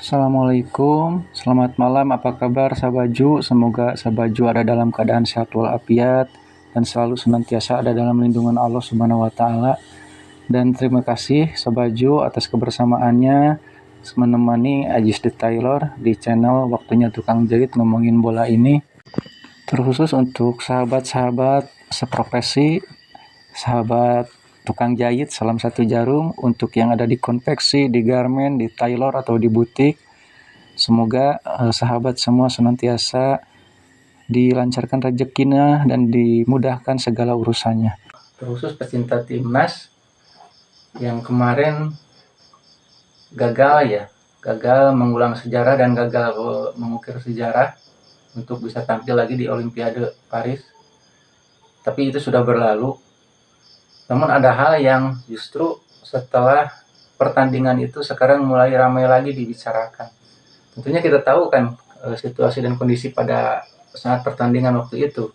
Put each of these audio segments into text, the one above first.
Assalamualaikum, selamat malam, apa kabar Sabaju? Semoga Sabaju ada dalam keadaan sehat walafiat dan selalu senantiasa ada dalam lindungan Allah Subhanahu wa Ta'ala. Dan terima kasih Sabaju atas kebersamaannya menemani Ajis The Taylor di channel Waktunya Tukang Jahit ngomongin bola ini. Terkhusus untuk sahabat-sahabat seprofesi, sahabat tukang jahit salam satu jarum, untuk yang ada di konveksi, di garment, di tailor atau di butik. Semoga sahabat semua senantiasa dilancarkan rezekinya dan dimudahkan segala urusannya. Terkhusus pecinta timnas yang kemarin gagal mengulang sejarah dan gagal mengukir sejarah untuk bisa tampil lagi di Olimpiade Paris. Tapi itu sudah berlalu. Namun ada hal yang justru setelah pertandingan itu sekarang mulai ramai lagi dibicarakan. Tentunya kita tahu kan situasi dan kondisi pada saat pertandingan waktu itu.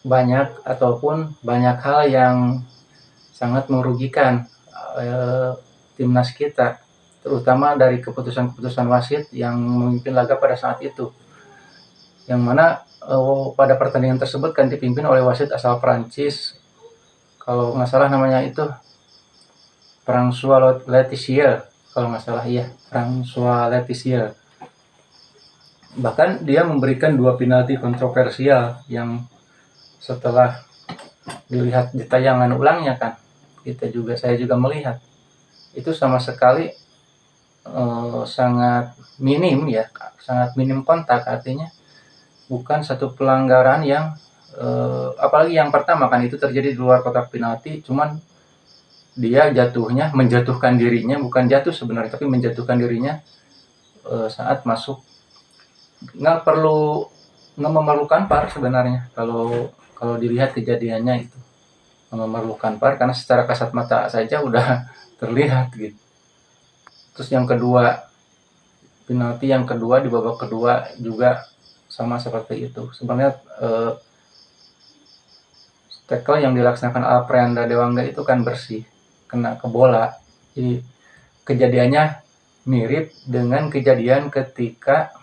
Banyak hal yang sangat merugikan timnas kita, terutama dari keputusan-keputusan wasit yang memimpin laga pada saat itu. Yang mana pada pertandingan tersebut kan dipimpin oleh wasit asal Prancis, kalau nggak salah namanya itu François Letizia, kalau nggak salah François Letizia. Bahkan dia memberikan 2 penalti kontroversial yang setelah dilihat di tayangan ulangnya kan, saya juga melihat itu sama sekali sangat minim kontak, artinya bukan satu pelanggaran yang apalagi yang pertama kan itu terjadi di luar kotak penalti, cuman dia menjatuhkan dirinya, bukan jatuh sebenarnya tapi menjatuhkan dirinya saat masuk. Nggak memerlukan VAR sebenarnya kalau dilihat kejadiannya itu memerlukan VAR, karena secara kasat mata saja udah terlihat gitu. Terus yang kedua, penalti yang kedua di babak kedua juga sama seperti itu. Sebenarnya tackle yang dilaksanakan Alprenda Dewangga itu kan bersih, kena ke bola. Jadi kejadiannya mirip dengan kejadian ketika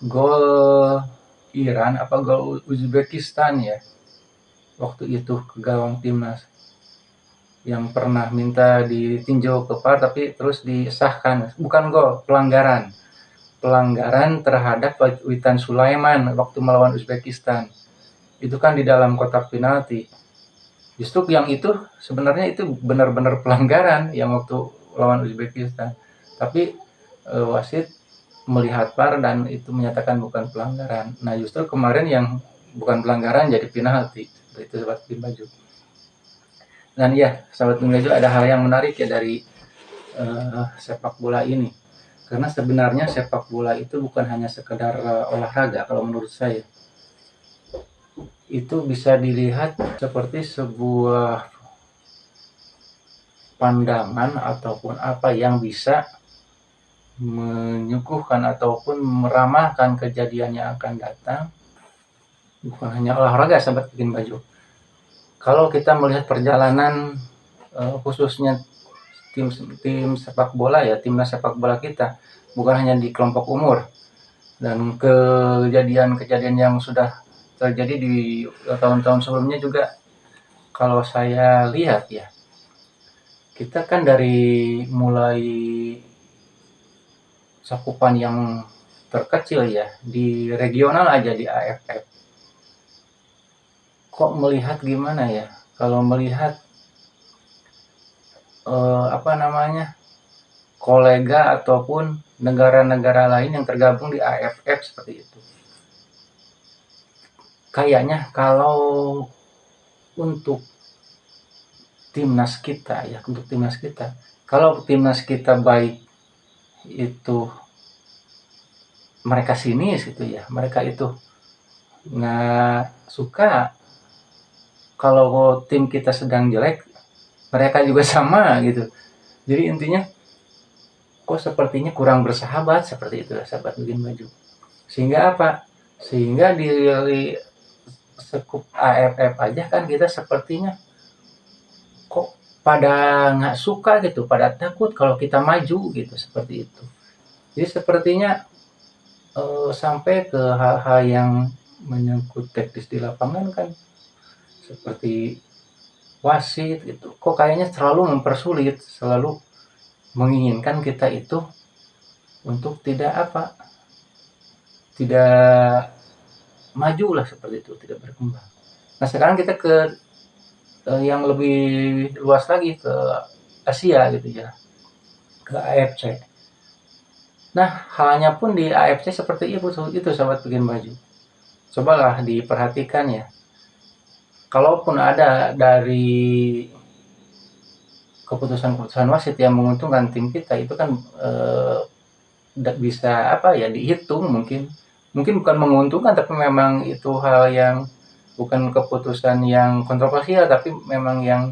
gol Iran gol Uzbekistan ya, waktu itu ke gawang timnas, yang pernah minta ditinjau ke VAR tapi terus disahkan, bukan gol, pelanggaran terhadap Witan Sulaiman waktu melawan Uzbekistan. Itu kan di dalam kotak penalti. Justru yang itu sebenarnya itu benar-benar pelanggaran yang waktu lawan Uzbekistan. Tapi wasit melihat VAR dan itu menyatakan bukan pelanggaran. Nah, justru kemarin yang bukan pelanggaran jadi penalti. Itu Sobat Tim Baju. Dan ya, Sobat Tim Baju, ada hal yang menarik ya dari sepak bola ini. Karena sebenarnya sepak bola itu bukan hanya sekedar olahraga kalau menurut saya. Itu bisa dilihat seperti sebuah pandangan ataupun apa yang bisa menyuguhkan ataupun meramalkan kejadian yang akan datang. Bukan hanya olahraga Sobat Bikin Baju. Kalau kita melihat perjalanan khususnya tim sepak bola ya, timnas sepak bola kita, bukan hanya di kelompok umur, dan kejadian-kejadian yang sudah terjadi di tahun-tahun sebelumnya juga, kalau saya lihat ya, kita kan dari mulai cakupan yang terkecil ya, di regional aja di AFF, kok melihat gimana ya, kalau melihat kolega ataupun negara-negara lain yang tergabung di AFF seperti itu, kayaknya kalau untuk timnas kita, kalau timnas kita baik itu mereka sinis gitu ya, mereka itu nggak suka kalau tim kita sedang jelek, mereka juga sama gitu. Jadi intinya kok sepertinya kurang bersahabat, seperti itu Sahabat Bikin Baju. Sehingga apa? Sehingga di sekup AFF aja kan kita sepertinya kok pada nggak suka gitu, pada takut kalau kita maju gitu, seperti itu. Jadi sepertinya sampai ke hal-hal yang menyangkut teknis di lapangan kan, seperti wasit gitu, kok kayaknya selalu mempersulit, selalu menginginkan kita itu untuk tidak tidak maju lah, seperti itu, tidak berkembang. Nah sekarang kita ke yang lebih luas lagi, ke Asia gitu ya, ke AFC. Nah halnya pun di AFC seperti itu sahabat bikin baju. Cobalah diperhatikan ya. Kalaupun ada dari keputusan-keputusan wasit yang menguntungkan tim kita, itu kan bisa dihitung, mungkin bukan menguntungkan, tapi memang itu hal yang bukan keputusan yang kontroversial, tapi memang yang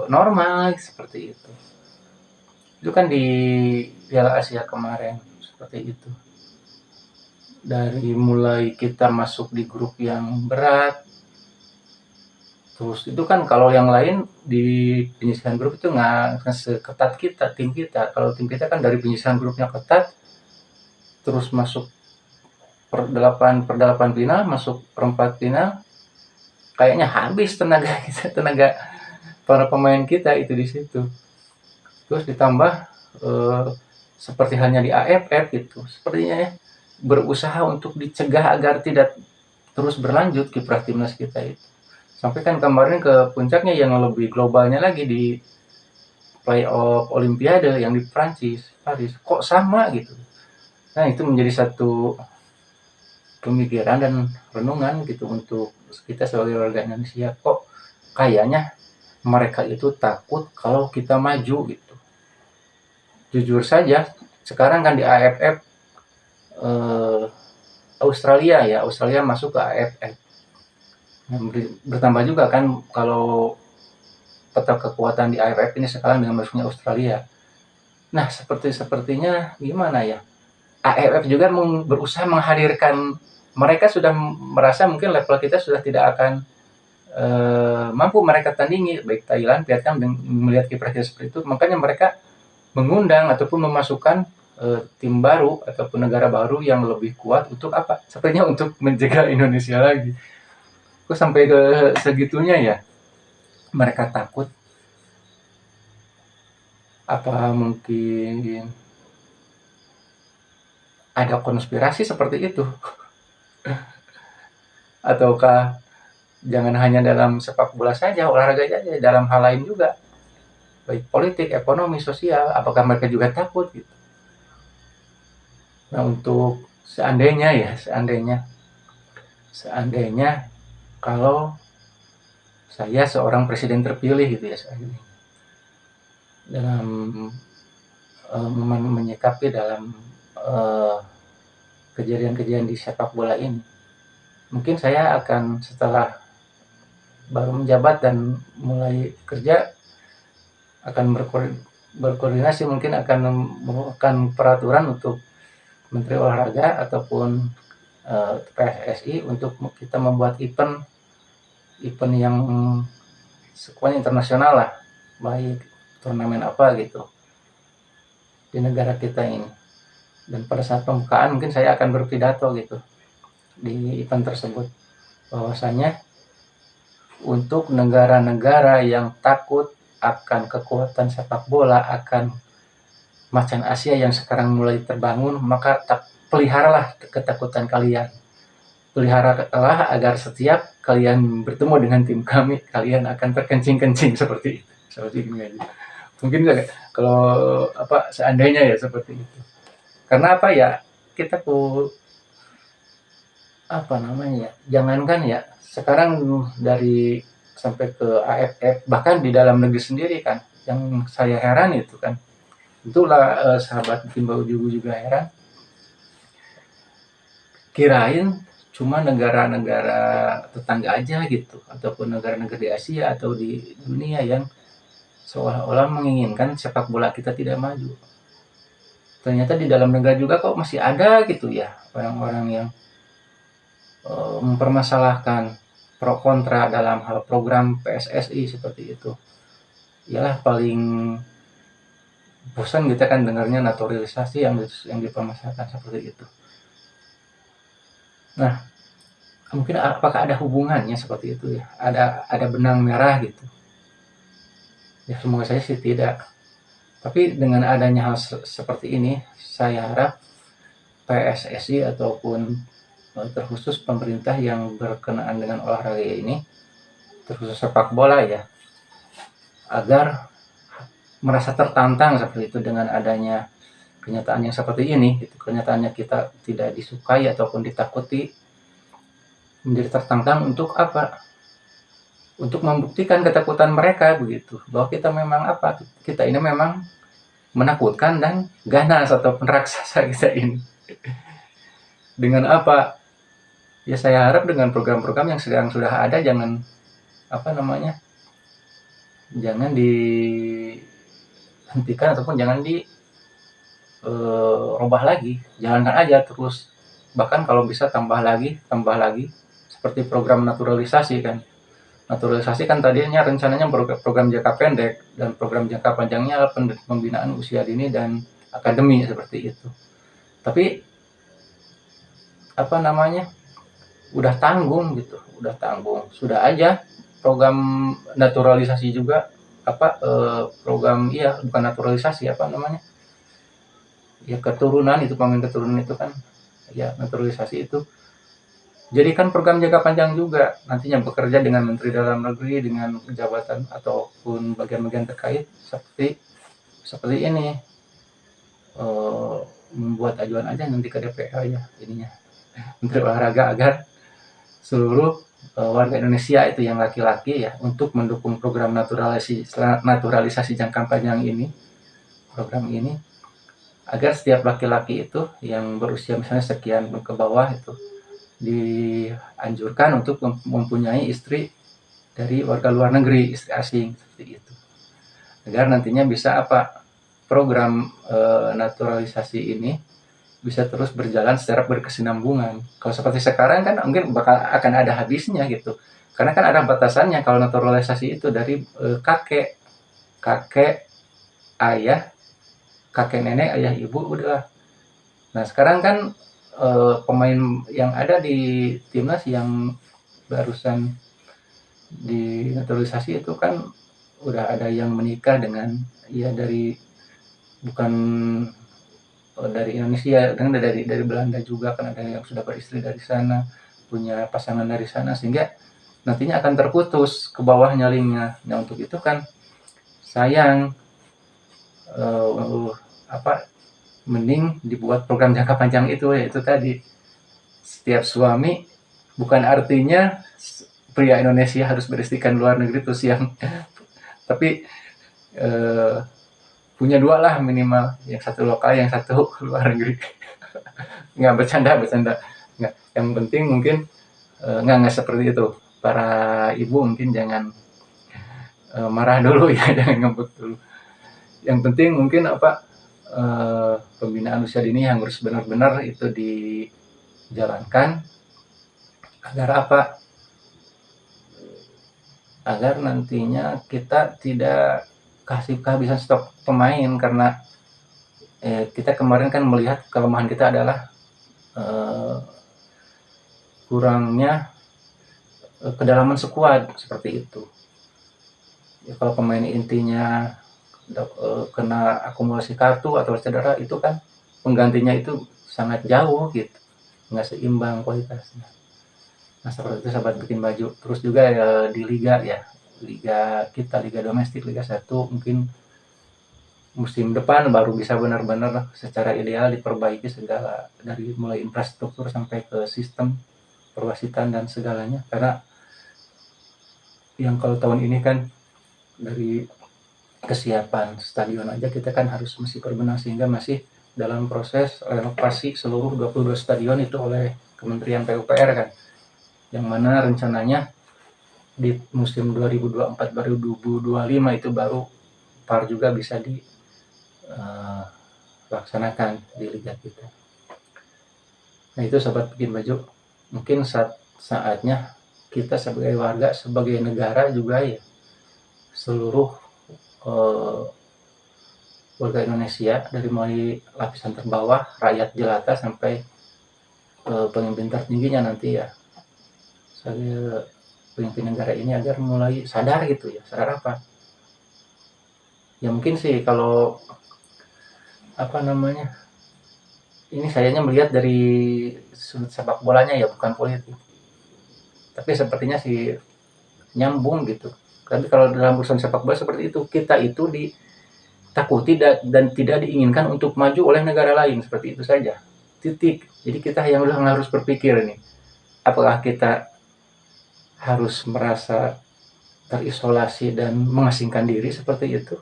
normal seperti itu. Itu kan di Piala Asia kemarin seperti itu. Dari mulai kita masuk di grup yang berat, terus itu kan kalau yang lain di penyisihan grup itu nggak seketat kita, tim kita. Kalau tim kita kan dari penyisihan grupnya ketat, terus masuk per 8 final, masuk perempat final, kayaknya habis tenaga kita, tenaga para pemain kita itu di situ. Terus ditambah seperti halnya di AFF gitu, sepertinya ya, berusaha untuk dicegah agar tidak terus berlanjut kiprah timnas kita itu. Sampai kan kemarin ke puncaknya yang lebih globalnya lagi di playoff Olimpiade yang di Prancis, Paris. Kok sama gitu. Nah itu menjadi satu pemikiran dan renungan gitu untuk kita sebagai warga Indonesia. Kok kayaknya mereka itu takut kalau kita maju gitu. Jujur saja, sekarang kan di AFF Australia masuk ke AFF. Bertambah juga kan kalau peta kekuatan di AFF ini sekarang dengan masuknya Australia. Nah, sepertinya gimana ya? AFF juga berusaha menghadirkan, mereka sudah merasa mungkin level kita sudah tidak akan mampu mereka tandingi, baik Thailand, Vietnam, dan melihat kiprah kita seperti itu, makanya mereka mengundang ataupun memasukkan tim baru ataupun negara baru yang lebih kuat untuk apa? Sepertinya untuk menjaga Indonesia lagi. Kok sampai ke segitunya ya? Mereka takut. Apa mungkin ada konspirasi seperti itu? Ataukah jangan hanya dalam sepak bola saja, olahraga saja, dalam hal lain juga, baik politik, ekonomi, sosial, apakah mereka juga takut gitu? Nah untuk seandainya kalau saya seorang presiden terpilih gitu ya, dalam menyikapi dalam kejadian-kejadian di sepak bola ini, mungkin saya akan setelah baru menjabat dan mulai kerja akan berkoordinasi, mungkin akan membuat peraturan untuk Menteri Olahraga ataupun PSSI untuk kita membuat event yang sekuatnya internasional lah, baik turnamen apa gitu di negara kita ini. Dan pada saat pembukaan mungkin saya akan berpidato gitu di event tersebut, bahwasanya untuk negara-negara yang takut akan kekuatan sepak bola, akan macan Asia yang sekarang mulai terbangun, maka peliharalah ketakutan kalian. Peliharalah agar setiap kalian bertemu dengan tim kami, kalian akan terkencing-kencing seperti itu. Seperti ini aja. Mungkin kalau seandainya ya seperti itu. Karena kita jangankan ya sekarang dari sampai ke AFF, bahkan di dalam negeri sendiri kan, yang saya heran itu kan, itulah sahabat bikin baju juga heran, kirain cuma negara-negara tetangga aja gitu, ataupun negara-negara di Asia atau di dunia yang seolah-olah menginginkan sepak bola kita tidak maju. Ternyata di dalam negara juga kok masih ada gitu ya orang-orang yang mempermasalahkan pro kontra dalam hal program PSSI seperti itu. Ialah paling bosan kita kan dengarnya naturalisasi yang dipermasalahkan seperti itu. Nah, mungkin apakah ada hubungannya seperti itu ya? Ada benang merah gitu. Ya semoga saya sih tidak. Tapi dengan adanya hal seperti ini, saya harap PSSI ataupun terkhusus pemerintah yang berkenaan dengan olahraga ini, terkhusus sepak bola ya, agar merasa tertantang seperti itu dengan adanya kenyataan yang seperti ini, gitu. Kenyataannya kita tidak disukai ataupun ditakuti, menjadi tertantang untuk apa? Untuk membuktikan ketakutan mereka begitu, bahwa kita memang apa? Kita ini memang menakutkan dan ganas ataupun raksasa kita ini. Dengan apa? Ya saya harap dengan program-program yang sedang sudah ada jangan jangan dihentikan ataupun jangan dirubah lagi, jalankan aja terus, bahkan kalau bisa tambah lagi seperti program naturalisasi kan. Naturalisasi kan tadinya rencananya program jangka pendek, dan program jangka panjangnya pembinaan usia dini dan akademi seperti itu. Tapi udah tanggung gitu, sudah aja program naturalisasi juga program bukan naturalisasi keturunan itu, pemain keturunan itu kan ya naturalisasi itu. Jadi kan program jangka panjang juga, nantinya bekerja dengan Menteri Dalam Negeri, dengan jabatan ataupun bagian-bagian terkait seperti ini, membuat ajuan aja nanti ke DPR ya ininya, Menteri Olahraga, agar seluruh warga Indonesia itu yang laki-laki ya untuk mendukung program naturalisasi jangka panjang ini, program ini, agar setiap laki-laki itu yang berusia misalnya sekian ke bawah itu dianjurkan untuk mempunyai istri dari warga luar negeri, istri asing seperti itu, agar nantinya bisa program naturalisasi ini bisa terus berjalan secara berkesinambungan. Kalau seperti sekarang kan mungkin akan ada habisnya gitu, karena kan ada batasannya. Kalau naturalisasi itu dari kakek ayah, kakek nenek, ayah ibu udah. Nah sekarang kan pemain yang ada di timnas yang barusan di naturalisasi itu kan udah ada yang menikah dengan bukan dari Indonesia, dan dari Belanda juga kan ada yang sudah beristri dari sana, punya pasangan dari sana, sehingga nantinya akan terputus ke bawahnya linknya. Nah untuk itu kan sayang, mending dibuat program jangka panjang itu, yaitu tadi setiap suami, bukan artinya pria Indonesia harus beristrikan luar negeri terus yang tapi punya dua lah minimal, yang satu lokal, yang satu luar negeri. Nggak, bercanda nggak, yang penting mungkin nggak seperti itu. Para ibu mungkin jangan marah dulu ya, jangan ngambek dulu. Yang penting mungkin pembinaan usia dini yang harus benar-benar itu dijalankan, agar nantinya kita tidak kasih kehabisan stok pemain, karena kita kemarin kan melihat kelemahan kita adalah kurangnya kedalaman skuad seperti itu. Ya, kalau pemain intinya kena akumulasi kartu atau cedera, itu kan penggantinya itu sangat jauh gitu, nggak seimbang kualitasnya. Nah seperti itu sahabat bikin baju. Terus juga di liga ya, liga domestik, Liga 1 mungkin musim depan baru bisa benar-benar secara ideal diperbaiki segala, dari mulai infrastruktur sampai ke sistem perwasitan dan segalanya. Karena yang kalau tahun ini kan dari kesiapan stadion aja kita kan masih berbenah, sehingga masih dalam proses renovasi seluruh 22 stadion itu oleh Kementerian PUPR kan, yang mana rencananya di musim 2024-2025 itu baru PAR juga bisa dilaksanakan di liga kita. Nah itu sahabat bikin baju, mungkin saatnya kita sebagai warga, sebagai negara juga ya, seluruh eh, warga Indonesia dari mulai lapisan terbawah, rakyat jelata sampai pemimpin tertingginya nanti ya. Saya pemimpin negara ini agar mulai sadar gitu ya. Sadar apa? Ya mungkin sih kalau apa namanya, ini sayanya melihat dari sudut sepak bolanya ya, bukan politik. Tapi sepertinya sih nyambung gitu. Tapi kalau dalam urusan sepak bola seperti itu, kita itu ditakuti dan tidak diinginkan untuk maju oleh negara lain, seperti itu saja. Titik. Jadi kita yang harus berpikir nih, apakah kita harus merasa terisolasi dan mengasingkan diri seperti itu,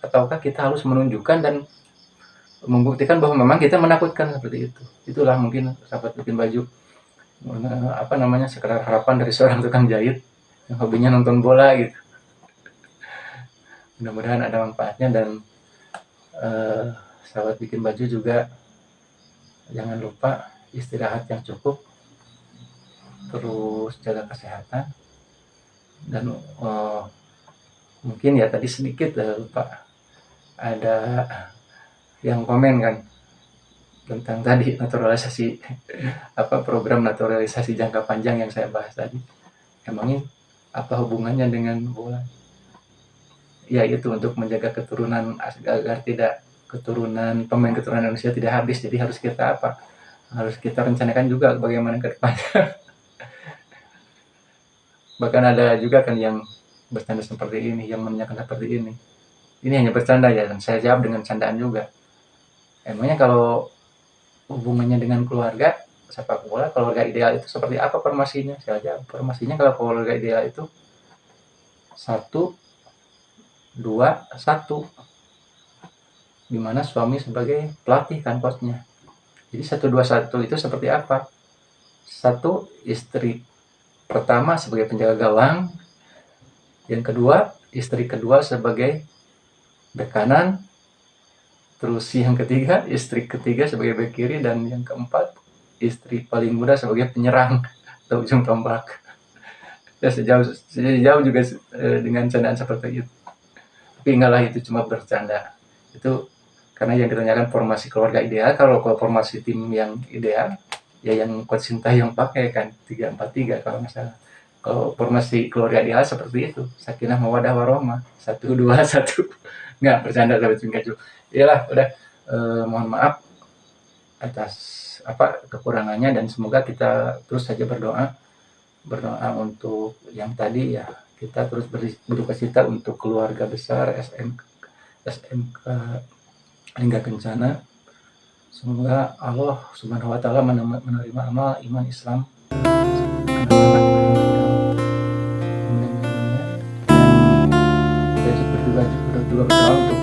ataukah kita harus menunjukkan dan membuktikan bahwa memang kita menakutkan seperti itu. Itulah mungkin sahabat bikin baju apa namanya, sekedar harapan dari seorang tukang jahit yang hobinya nonton bola gitu. Mudah-mudahan ada manfaatnya dan sahabat bikin baju juga jangan lupa istirahat yang cukup, terus jaga kesehatan, dan mungkin ya tadi sedikit lupa, ada yang komen kan tentang tadi naturalisasi apa program naturalisasi jangka panjang yang saya bahas tadi. Emangnya apa hubungannya dengan bola? Ya itu untuk menjaga keturunan agar tidak pemain keturunan Indonesia tidak habis. Jadi harus kita apa? Harus kita rencanakan juga bagaimana ke depannya. Bahkan ada juga kan yang bercanda seperti ini, yang menanyakan seperti ini. Ini hanya bercanda ya, dan saya jawab dengan candaan juga. Emangnya kalau hubungannya dengan keluarga sepak bola, keluarga ideal itu seperti apa formasinya? Saya jawab, formasinya kalau keluarga ideal itu 1, 2, 1, di mana suami sebagai pelatih kan coachnya. Jadi 1, 2, 1 itu seperti apa? 1, istri pertama sebagai penjaga gawang, yang kedua istri kedua sebagai bek kanan, terus yang ketiga istri ketiga sebagai bek kiri, dan yang keempat istri paling muda sebagai penyerang atau ujung tombak. Ya sejauh juga dengan candaan seperti itu. Tapi enggak lah, itu cuma bercanda. Itu karena yang ditanyakan formasi keluarga ideal. Kalau formasi tim yang ideal ya yang coach Sintayong pakai kan 3-4-3 kalau nggak salah. Kalau formasi keluarga ideal seperti itu, sakinah mawaddah warahmah, 1, 2, 1. Nggak, bercanda sahabat Pingkaju. Iyalah, udah mohon maaf atas apa kekurangannya, dan semoga kita terus saja berdoa untuk yang tadi ya, kita terus berduka cita untuk keluarga besar SMK Lingga Kencana. Semoga Allah Subhanahu wa taala menerima amal iman Islam kita juga berdoa untuk